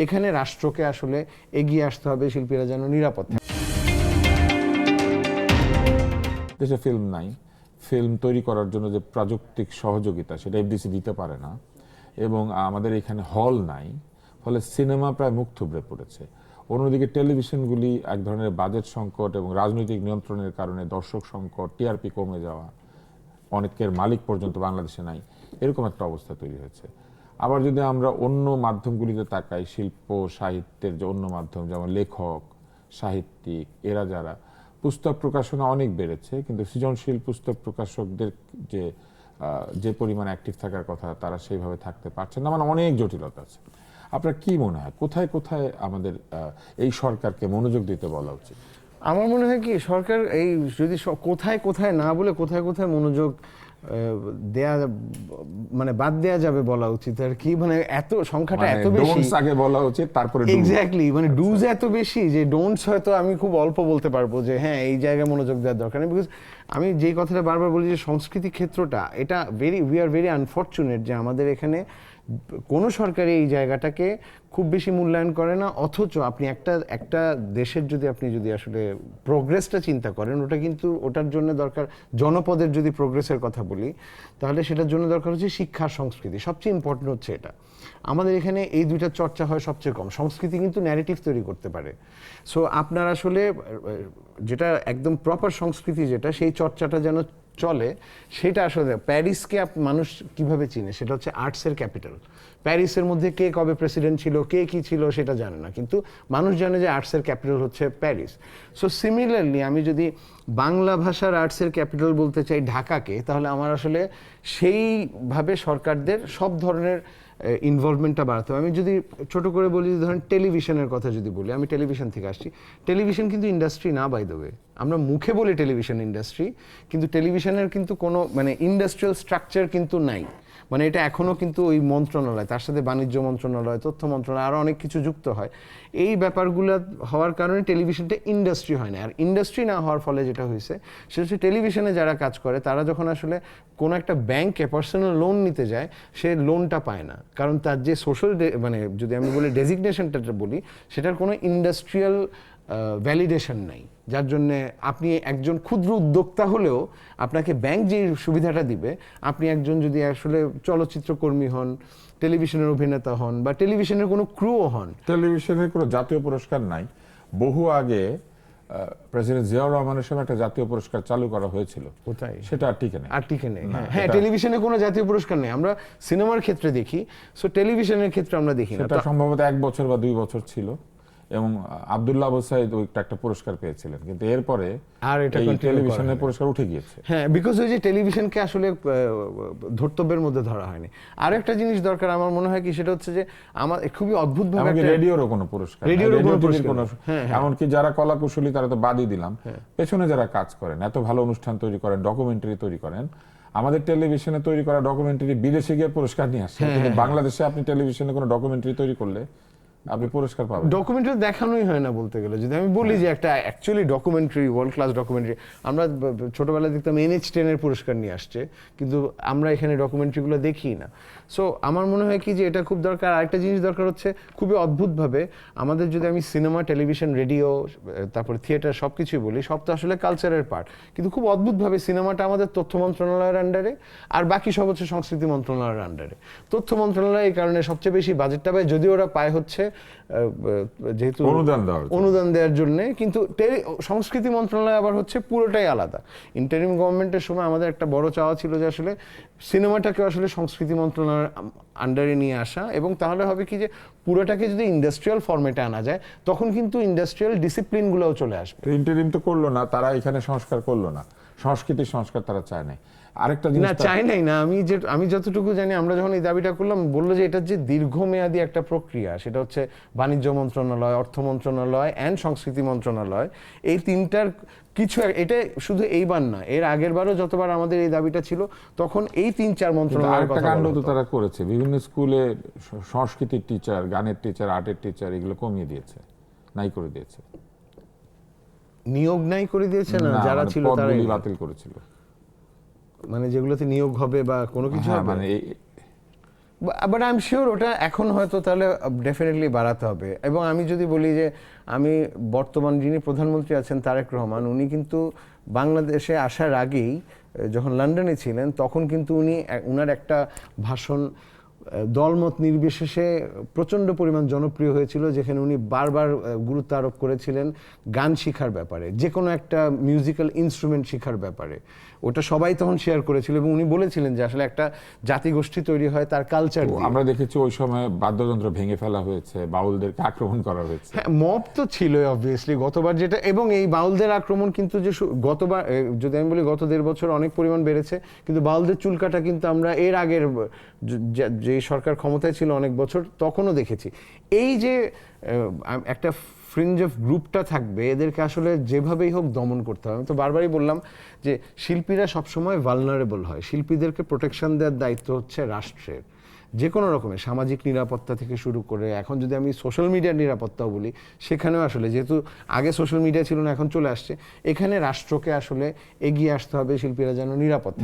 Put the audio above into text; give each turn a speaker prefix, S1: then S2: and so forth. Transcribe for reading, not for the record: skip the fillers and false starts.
S1: এখানে রাষ্ট্রকে আসলে এগিয়ে আসতে হবে, শিল্পীরা যেন নিরাপদ থাকে।
S2: দেশে ফিল্ম নাই, ফিল্ম তৈরি করার জন্য যে প্রযুক্তিক সহযোগিতা সেটা এফডিসি দিতে পারে না, এবং আমাদের এখানে হল নাই, ফলে সিনেমা প্রায় মুখ থুবড়ে পড়েছে। অন্যদিকে টেলিভিশনগুলি এক ধরনের বাজেট সংকট এবং রাজনৈতিক নিয়ন্ত্রণের কারণে দর্শক সংকট, টিআরপি কমে যাওয়া, অনেকের মালিক পর্যন্ত বাংলাদেশে নাই, এরকম একটা অবস্থা তৈরি হয়েছে। আবার যদি আমরা অন্য মাধ্যমগুলিতে তাকাই, শিল্প সাহিত্যের যে অন্য মাধ্যম যেমন লেখক, সাহিত্যিক, এরা যারা পুস্তক প্রকাশনা অনেক বেড়েছে, কিন্তু সৃজনশীল পুস্তক প্রকাশকদের যে পরিমাণ অ্যাক্টিভ থাকার কথা তারা সেইভাবে থাকতে পারছেন না, মানে অনেক জটিলতা আছে। আপনার কি মনে হয় কোথায় কোথায় আমাদের এই সরকারকে মনোযোগ দিতে বলা উচিত?
S1: আমার মনে হয় কি সরকার এই যদি কোথায় কোথায় না বলে কোথায় কোথায় মনোযোগ দেয়া, মানে বাদ দেয়া যাবে বলা উচিত আর কি। মানে এত সংখ্যাটা এত বেশি,
S2: আগে বলা উচিত, তারপরে
S1: এক্স্যাক্টলি, মানে ডুজ এত বেশি যে ডোন্টস হয়তো আমি খুব অল্প বলতে পারবো যে হ্যাঁ এই জায়গায় মনোযোগ দেওয়ার দরকার নেই। বিকজ আমি যেই কথাটা বারবার বলি যে সংস্কৃতি ক্ষেত্রটা এটা উই আর ভেরি আনফর্চুনেট যে আমাদের এখানে কোনো সরকারি এই জায়গাটাকে খুব বেশি মূল্যায়ন করে না। অথচ আপনি একটা দেশের যদি আসলে প্রোগ্রেসটা চিন্তা করেন, ওটা কিন্তু ওটার জন্য দরকার, জনপদের যদি প্রোগ্রেসের কথা বলি তাহলে সেটার জন্য দরকার হচ্ছে শিক্ষা, সংস্কৃতি। সবচেয়ে ইম্পর্টেন্ট হচ্ছে এটা। আমাদের এখানে এই দুইটা চর্চা হয় সবচেয়ে কম। সংস্কৃতি কিন্তু ন্যারেটিভ তৈরি করতে পারে। সো আপনার আসলে যেটা একদম প্রপার সংস্কৃতি যেটা, সেই চর্চাটা যেন চলে, সেটা আসলে প্যারিসকে মানুষ কিভাবে চিনে, সেটা হচ্ছে আর্টসের ক্যাপিটাল। প্যারিসের মধ্যে কে কবে প্রেসিডেন্ট ছিল, কে কি ছিল সেটা জানে না, কিন্তু মানুষ জানে যে আর্টসের ক্যাপিটাল হচ্ছে প্যারিস। সো সিমিলারলি আমি যদি বাংলা ভাষার আর্টসের ক্যাপিটাল বলতে চাই ঢাকাকে, তাহলে আমার আসলে সেইভাবে সরকারদের সব ধরনের ইনভলভমেন্টটা বাড়াতে হবে। আমি যদি ছোট করে বলি, ধরেন টেলিভিশনের কথা যদি বলি, আমি টেলিভিশন থেকে আসছি। টেলিভিশন কিন্তু ইন্ডাস্ট্রি না, বাই দ্য ওয়ে। আমরা মুখে বলি টেলিভিশন ইন্ডাস্ট্রি, কিন্তু টেলিভিশনের কিন্তু কোনো মানে ইন্ডাস্ট্রিয়াল স্ট্রাকচার কিন্তু নাই। মানে এটা এখনও কিন্তু ওই মন্ত্রণালয়, তার সাথে বাণিজ্য মন্ত্রণালয়, তথ্য মন্ত্রণালয়, আরও অনেক কিছু যুক্ত হয়। এই ব্যাপারগুলো হওয়ার কারণে টেলিভিশনটা ইন্ডাস্ট্রি হয় না। আর ইন্ডাস্ট্রি না হওয়ার ফলে যেটা হয়েছে সেটা হচ্ছে টেলিভিশনে যারা কাজ করে তারা যখন আসলে কোনো একটা ব্যাংকে পার্সোনাল লোন নিতে যায়, সে লোনটা পায় না, কারণ তার যে সোশ্যাল মানে যদি আমি বলি ডেজিগনেশনটা বলি, সেটার কোনো ইন্ডাস্ট্রিয়াল ভ্যালিডেশন নাই। যার জন্যে আপনি একজন ক্ষুদ্র উদ্যোক্তা হলেও আপনাকে ব্যাংক যে সুবিধাটা দিবে, আপনি একজন যদি আসলে চলচ্চিত্রকর্মী হন, টেলিভিশনের অভিনেতা হন, বা টেলিভিশনের কোনো ক্রুও হন।
S2: টেলিভিশনের কোনো জাতীয় পুরস্কার নাই। বহু আগে প্রেসিডেন্ট জিয়াউর রহমানের সময় একটা জাতীয় পুরস্কার চালু করা হয়েছিল,
S1: কোথায়
S2: সেটা আর টিকে নেই।
S1: আর টিকে নেই। হ্যাঁ, টেলিভিশনে কোনো জাতীয় পুরস্কার নেই। আমরা সিনেমার ক্ষেত্রে দেখি, সো টেলিভিশনের ক্ষেত্রে আমরা দেখি না।
S2: সেটা সম্ভবত 1 বছর বা 2 বছর ছিল, এবং আব্দুল্লাহ আবু সাইদ একটা পুরস্কার পেয়েছিলেন, কিন্তু এরপরে
S1: আর এটা
S2: টেলিভিশনের পুরস্কার উঠে গিয়েছে।
S1: হ্যাঁ, বিকজ ওই যে টেলিভিশনকে আসলে ধর্তব্যের মধ্যে ধরা হয়নি। আর একটা জিনিস দরকার আমার মনে হয় কি, সেটা হচ্ছে যে আমার খুবই অদ্ভুত ভাবে
S2: রেডিওরও কোনো পুরস্কার, এমনকি যারা কলা কুশলী তারা তো বাদই দিলাম, পেছনে যারা কাজ করেন, এত ভালো অনুষ্ঠান তৈরি করেন, ডকুমেন্টারি তৈরি করেন, আমাদের টেলিভিশনে তৈরি করা ডকুমেন্টারি বিদেশে গিয়ে পুরস্কার নিয়ে আসে, কিন্তু বাংলাদেশে আপনি টেলিভিশনে কোনো ডকুমেন্টারি তৈরি করলে আপনি পুরস্কার পাবেন।
S1: ডকুমেন্টারি দেখানোই হয় না বলতে গেলে। যদি আমি বলি যে একটা actually documentary, world class documentary, আমরা ছোটবেলায় দেখতাম NH10 এর পুরস্কার নিয়ে আসছে, কিন্তু আমরা এখানে ডকুমেন্টারিগুলো দেখি না। সো আমার মনে হয় কি যে এটা খুব দরকার। আরেকটা জিনিস দরকার হচ্ছে খুবই অদ্ভুতভাবে আমাদের, যদি আমি সিনেমা, টেলিভিশন, রেডিও, তারপর থিয়েটার সব কিছুই বলি, সব তো আসলে কালচারের পার্ট, কিন্তু খুব অদ্ভুতভাবে সিনেমাটা আমাদের তথ্য মন্ত্রণালয়ের আন্ডারে, আর বাকি সব হচ্ছে সংস্কৃতি মন্ত্রণালয়ের আন্ডারে। তথ্য মন্ত্রণালয় এই কারণে সবচেয়ে বেশি বাজেটটা পায়, যদিও ওরা পায় হচ্ছে যেহেতু অনুদান দেওয়ার জন্য, কিন্তু সংস্কৃতি মন্ত্রণালয় আবার হচ্ছে পুরোটাই আলাদা। ইন্টারিম গভর্নমেন্টের সময় আমাদের একটা বড় চাওয়া ছিল যে আসলে সিনেমাটাকে আসলে সংস্কৃতি মন্ত্রণালয়ের আন্ডারে নিয়ে আসা, এবং তাহলে হবে কি যে পুরোটাকে যদি ইন্ডাস্ট্রিয়াল ফরম্যাটে আনা যায়, তখন কিন্তু ইন্ডাস্ট্রিয়াল ডিসিপ্লিনগুলোও চলে আসবে।
S2: ইন্টারিম তো করলো না তারা, এখানে সংস্কার করলো না, সংস্কৃতির সংস্কার তারা চায় নাই। আরেকটা জিনিস
S1: না, চাই নাই না, আমি যতটুকু জানি, আমরা যখন এই দাবিটা করলাম, বললো যে এটার যে দীর্ঘমেয়াদী একটা প্রক্রিয়া, সেটা হচ্ছে বাণিজ্য মন্ত্রণালয়, অর্থ মন্ত্রণালয় এন্ড সংস্কৃতি মন্ত্রণালয়, এই তিনটার কিছু, এটা শুধু এইবার না, এর আগের বারও যতবার আমাদের এই দাবিটা ছিল, তখন এই 3-4 মন্ত্রণালয়ের কথা
S2: কাণ্ড তো তারা করেছে। বিভিন্ন স্কুলে সংস্কৃতির টিচার, গানের টিচার, আর্টের টিচার এগুলো কমিয়ে দিয়েছে, নাই করে দিয়েছে।
S1: নিয়োগ নাই করে দিয়েছে না, যারা ছিল তারা
S2: বাতিল করেছিল,
S1: মানে যেগুলোতে নিয়োগ হবে বা কোনো কিছু হবে,
S2: মানে
S1: বাট আই এম শিওর ওটা এখন হয়তো তাহলে ডেফিনেটলি বাড়াতে হবে। এবং আমি যদি বলি যে আমি বর্তমান যিনি প্রধানমন্ত্রী আছেন তারেক রহমান, উনি কিন্তু বাংলাদেশে আসার আগেই যখন লন্ডনে ছিলেন তখন কিন্তু উনি উনার একটা ভাষণ দলমত নির্বিশেষে প্রচণ্ড পরিমাণ জনপ্রিয় হয়েছিল, যেখানে উনি বারবার গুরুত্ব আরোপ করেছিলেন গান শেখার ব্যাপারে, যে কোনো একটা মিউজিক্যাল ইনস্ট্রুমেন্ট শেখার ব্যাপারে। ওটা সবাই তখন শেয়ার করেছিল এবং উনি বলেছিলেন যে আসলে একটা জাতিগোষ্ঠী তৈরি হয় তার কালচার দিয়ে।
S2: আমরা দেখেছি ওই সময় বাদ্যযন্ত্র ভেঙে ফেলা হয়েছে, বাউলদেরকে আক্রমণ করা হয়েছে।
S1: হ্যাঁ, মব তো ছিলই অবভিয়াসলি গতবার যেটা, এবং এই বাউলদের আক্রমণ কিন্তু যে গতবার যদি আমি বলি গত 1.5 বছর অনেক পরিমাণ বেড়েছে, কিন্তু বাউলদের চুলকাটা কিন্তু আমরা এর আগের যে সরকার ক্ষমতায় ছিল অনেক বছর তখনও দেখেছি। এই যে একটা ফ্রিঞ্জ অফ গ্রুপটা থাকবে, এদেরকে আসলে যেভাবেই হোক দমন করতে হবে। আমি তো বারবারই বললাম যে শিল্পীরা সবসময় ভালনারেবল হয়, শিল্পীদেরকে প্রোটেকশন দেওয়ার দায়িত্ব হচ্ছে রাষ্ট্রের, যে কোনো রকমের সামাজিক নিরাপত্তা থেকে শুরু করে, এখন যদি আমি সোশ্যাল মিডিয়ার নিরাপত্তাও বলি, সেখানেও আসলে যেহেতু আগে সোশ্যাল মিডিয়া ছিল না, এখন চলে আসছে, এখানে রাষ্ট্রকে আসলে এগিয়ে আসতে হবে শিল্পীরা যেন নিরাপদ থাকে।